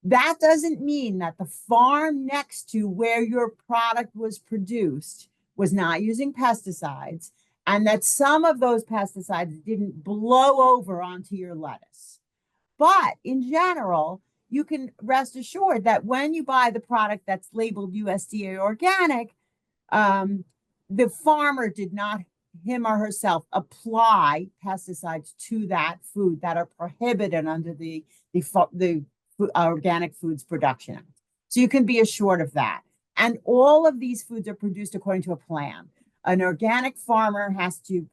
D: That doesn't mean that the farm next to where your product was produced was not using pesticides, and that some of those pesticides didn't blow over onto your lettuce. But in general, you can rest assured that when you buy the product that's labeled USDA organic, the farmer did not, him or herself, apply pesticides to that food that are prohibited under the Organic Foods Production Act. So you can be assured of that. And all of these foods are produced according to a plan. An organic farmer has to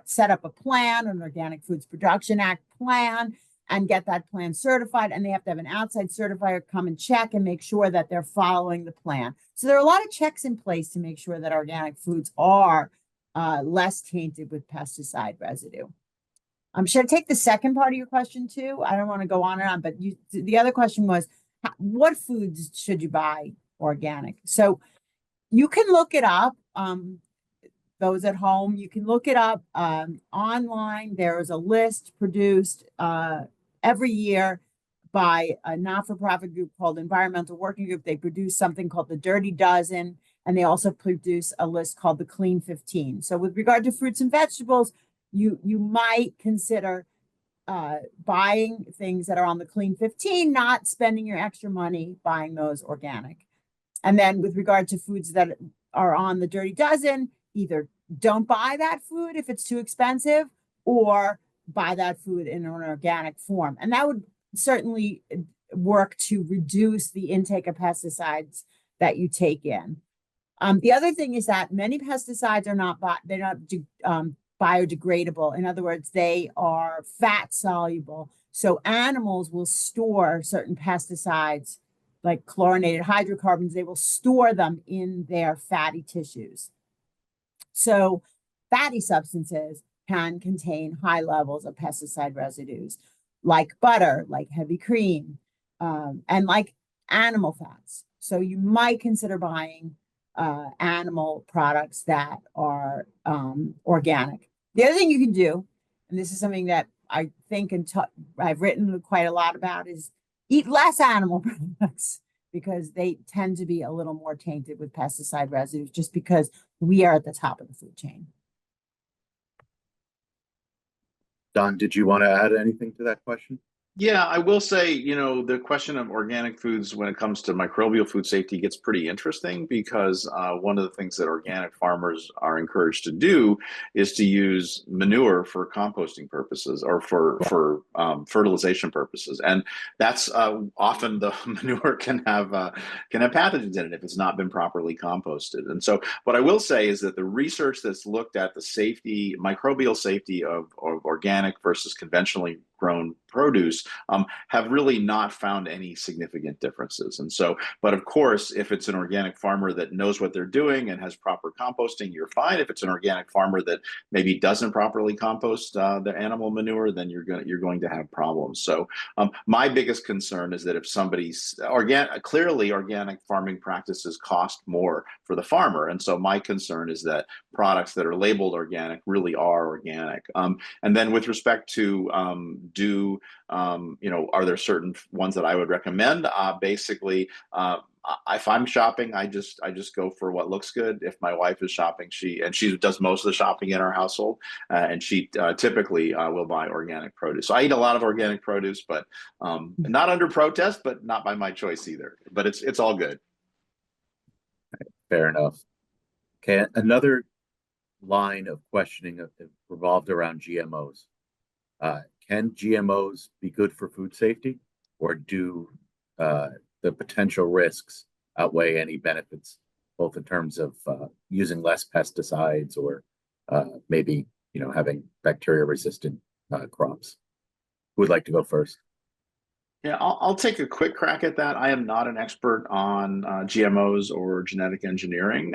D: set up a plan, an Organic Foods Production Act plan, and get that plan certified. And they have to have an outside certifier come and check and make sure that they're following the plan. So there are a lot of checks in place to make sure that organic foods are less tainted with pesticide residue. Should I take the second part of your question too? I don't want to go on and on, but the other question was, what foods should you buy organic? So you can look it up. Those at home, you can look it up online. There is a list produced every year by a not-for-profit group called Environmental Working Group. They produce something called the Dirty Dozen, and they also produce a list called the Clean 15. So with regard to fruits and vegetables, you might consider buying things that are on the Clean 15, not spending your extra money buying those organic. And then with regard to foods that are on the Dirty Dozen, either don't buy that food if it's too expensive, or buy that food in an organic form. And that would certainly work to reduce the intake of pesticides that you take in. The other thing is that many pesticides are not biodegradable. In other words, they are fat soluble. So animals will store certain pesticides like chlorinated hydrocarbons. They will store them in their fatty tissues. So fatty substances can contain high levels of pesticide residues, like butter, like heavy cream, and like animal fats. So you might consider buying animal products that are organic. The other thing you can do, and this is something that I think I've written quite a lot about, is eat less animal products, because they tend to be a little more tainted with pesticide residues, just because we are at the top of the food chain.
E: Don, did you want to add anything to that question?
C: Yeah, I will say, the question of organic foods when it comes to microbial food safety gets pretty interesting, because one of the things that organic farmers are encouraged to do is to use manure for composting purposes, or for fertilization purposes, and that's often the manure can have pathogens in it if it's not been properly composted. And so, what I will say is that the research that's looked at the safety, microbial safety of organic versus conventionally grown produce have really not found any significant differences. And so, but of course, if it's an organic farmer that knows what they're doing and has proper composting, you're fine. If it's an organic farmer that maybe doesn't properly compost the animal manure, then you're going to have problems. So my biggest concern is that if somebody's clearly organic farming practices cost more for the farmer. And so my concern is that products that are labeled organic really are organic. And then with respect to are there certain ones that I would recommend? Basically, if I'm shopping, I just go for what looks good. If my wife is shopping, she does most of the shopping in our household, and she typically will buy organic produce. So I eat a lot of organic produce, but not under protest, but not by my choice either. But it's all good.
E: Fair enough. Okay, another line of questioning revolved around GMOs. Can GMOs be good for food safety, or do the potential risks outweigh any benefits, both in terms of using less pesticides, or maybe having bacteria-resistant crops? Who would like to go first?
C: Yeah, I'll take a quick crack at that. I am not an expert on GMOs or genetic engineering.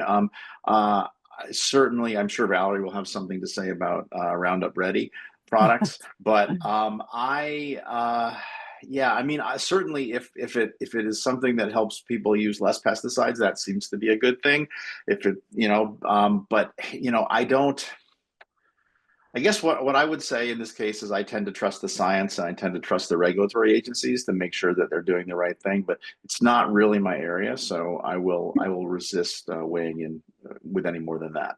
C: Certainly, I'm sure Valerie will have something to say about Roundup Ready products, but certainly if it is something that helps people use less pesticides, that seems to be a good thing. I guess what I would say in this case is I tend to trust the science, and I tend to trust the regulatory agencies to make sure that they're doing the right thing, but it's not really my area, so I will resist weighing in with any more than that.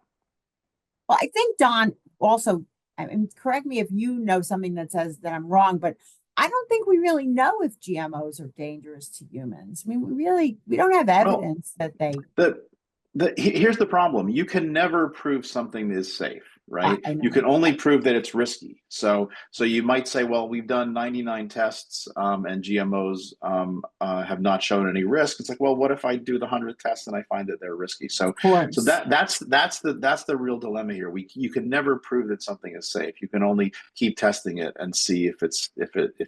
D: Well, I think Don also, and correct me if you know something that says that I'm wrong, but I don't think we really know if GMOs are dangerous to humans. I mean, we don't have evidence that they.
C: Here's the problem. You can never prove something is safe, right? You can only prove that it's risky. So you might say, well, we've done 99 tests and GMOs have not shown any risk. It's like, well, what if I do the 100th test and I find that they're risky? So that's the real dilemma here. You can never prove that something is safe. You can only keep testing it and see if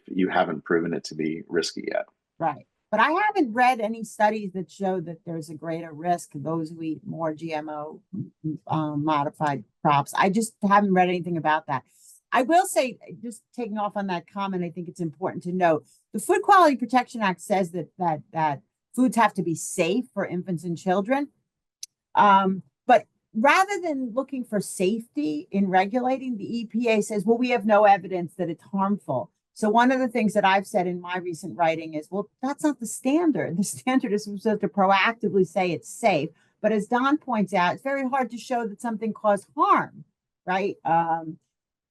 C: you haven't proven it to be risky yet.
D: Right. But I haven't read any studies that show that there's a greater risk to those who eat more GMO modified crops. I just haven't read anything about that. I will say, just taking off on that comment, I think it's important to note the Food Quality Protection Act says that foods have to be safe for infants and children. But rather than looking for safety in regulating, the EPA says, well, we have no evidence that it's harmful. So one of the things that I've said in my recent writing is, well, that's not the standard. The standard is supposed to proactively say it's safe. But as Don points out, it's very hard to show that something caused harm, right?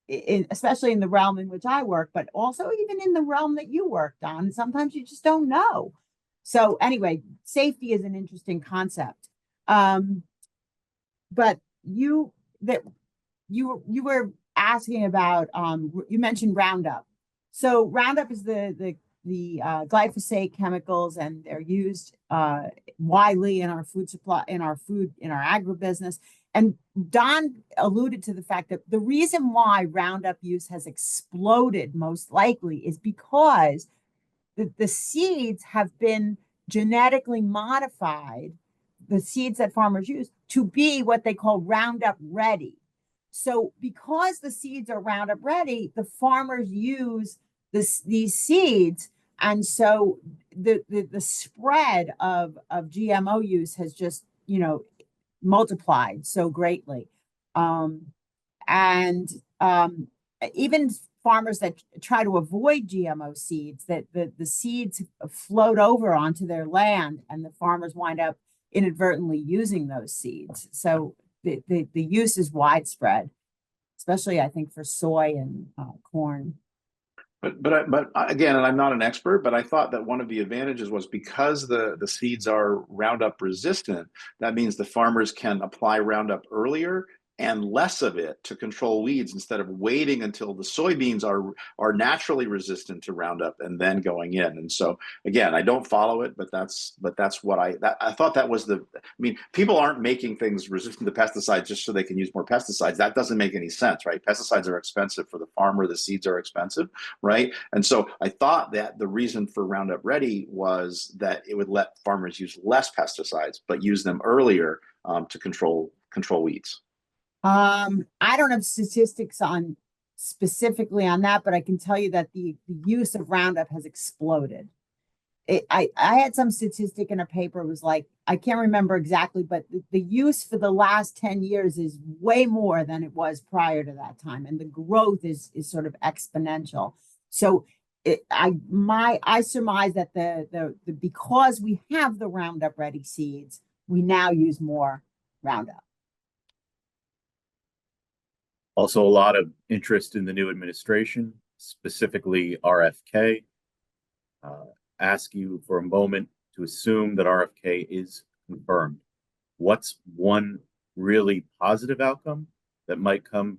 D: Especially in the realm in which I work, but also even in the realm that you work, Don. Sometimes you just don't know. So anyway, safety is an interesting concept. But you were asking about you mentioned Roundup. So Roundup is the glyphosate chemicals, and they're used widely in our food supply, in our agribusiness. And Don alluded to the fact that the reason why Roundup use has exploded most likely is because the seeds have been genetically modified, the seeds that farmers use, to be what they call Roundup ready. So because the seeds are Roundup ready, the farmers use these seeds. And so the spread of GMO use has just, multiplied so greatly. Even farmers that try to avoid GMO seeds, that the seeds float over onto their land, and the farmers wind up inadvertently using those seeds. So the use is widespread, especially I think for soy and corn.
C: But again, and I'm not an expert, but I thought that one of the advantages was because the seeds are Roundup resistant, that means the farmers can apply Roundup earlier and less of it to control weeds, instead of waiting until the soybeans are naturally resistant to Roundup and then going in. And so again, I don't follow it, but that's what I thought that was people aren't making things resistant to pesticides just so they can use more pesticides. That doesn't make any sense, right? Pesticides are expensive for the farmer, the seeds are expensive, right? And so I thought that the reason for Roundup Ready was that it would let farmers use less pesticides, but use them earlier to control weeds.
D: I don't have statistics on specifically on that, but I can tell you that the use of Roundup has exploded. I had some statistic in a paper, it was like, I can't remember exactly, but the use for the last 10 years is way more than it was prior to that time. And the growth is sort of exponential. So I surmise that because we have the Roundup Ready seeds, we now use more Roundup.
E: Also, a lot of interest in the new administration, specifically RFK. Ask you for a moment to assume that RFK is confirmed. What's one really positive outcome that might come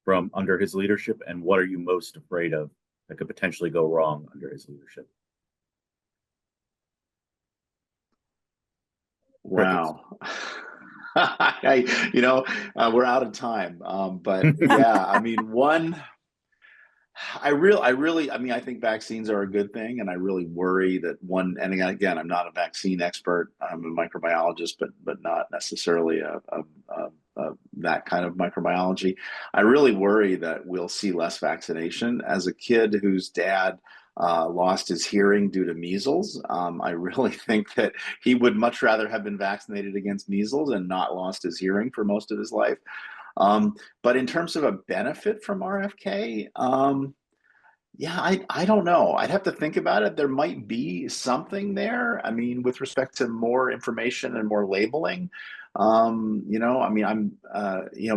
E: from under his leadership, and what are you most afraid of that could potentially go wrong under his leadership?
C: Wow. We're out of time. But yeah, I mean, I think vaccines are a good thing. And I really worry that and again, I'm not a vaccine expert. I'm a microbiologist, but not necessarily that kind of microbiology. I really worry that we'll see less vaccination. As a kid whose dad lost his hearing due to measles, I really think that he would much rather have been vaccinated against measles and not lost his hearing for most of his life. But in terms of a benefit from RFK, yeah, I don't know. I'd have to think about it. There might be something there. I mean, with respect to more information and more labeling,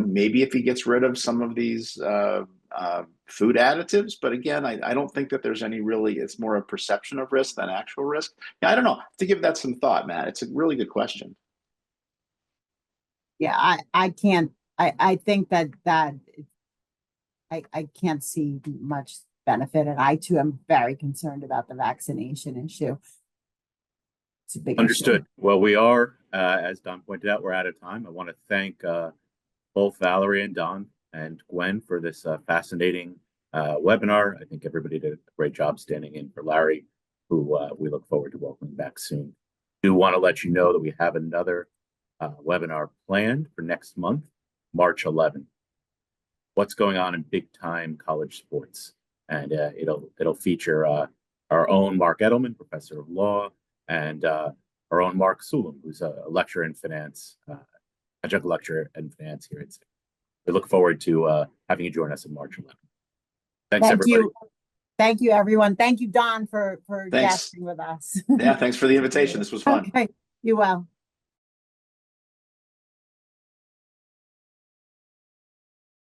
C: maybe if he gets rid of some of these food additives, but again, I don't think that there's any it's more a perception of risk than actual risk. Yeah, I don't know. To give that some thought, Matt. It's a really good question.
D: Yeah, I can't. I think that I can't see much benefit, and I too am very concerned about the vaccination issue. It's a big
E: Understood.
D: issue.
E: Well, we are, as Don pointed out, we're out of time. I want to thank both Valerie and Don and Gwen for this fascinating webinar. I think everybody did a great job standing in for Larry, who we look forward to welcoming back soon. Do want to let you know that we have another webinar planned for next month, March 11th. what's going on in big time college sports. And it'll feature our own Mark Edelman, professor of law, and our own Mark Sulam, who's a lecturer in finance, adjunct lecturer in finance here at Zicklin. We look forward to having you join us on March 11th. Thanks,
D: Thank
E: everybody.
D: you. Thank you, everyone. Thank you, Don, for
C: Thanks.
D: guesting with us.
C: Yeah, thanks for the invitation. This was fun.
D: Okay, you well.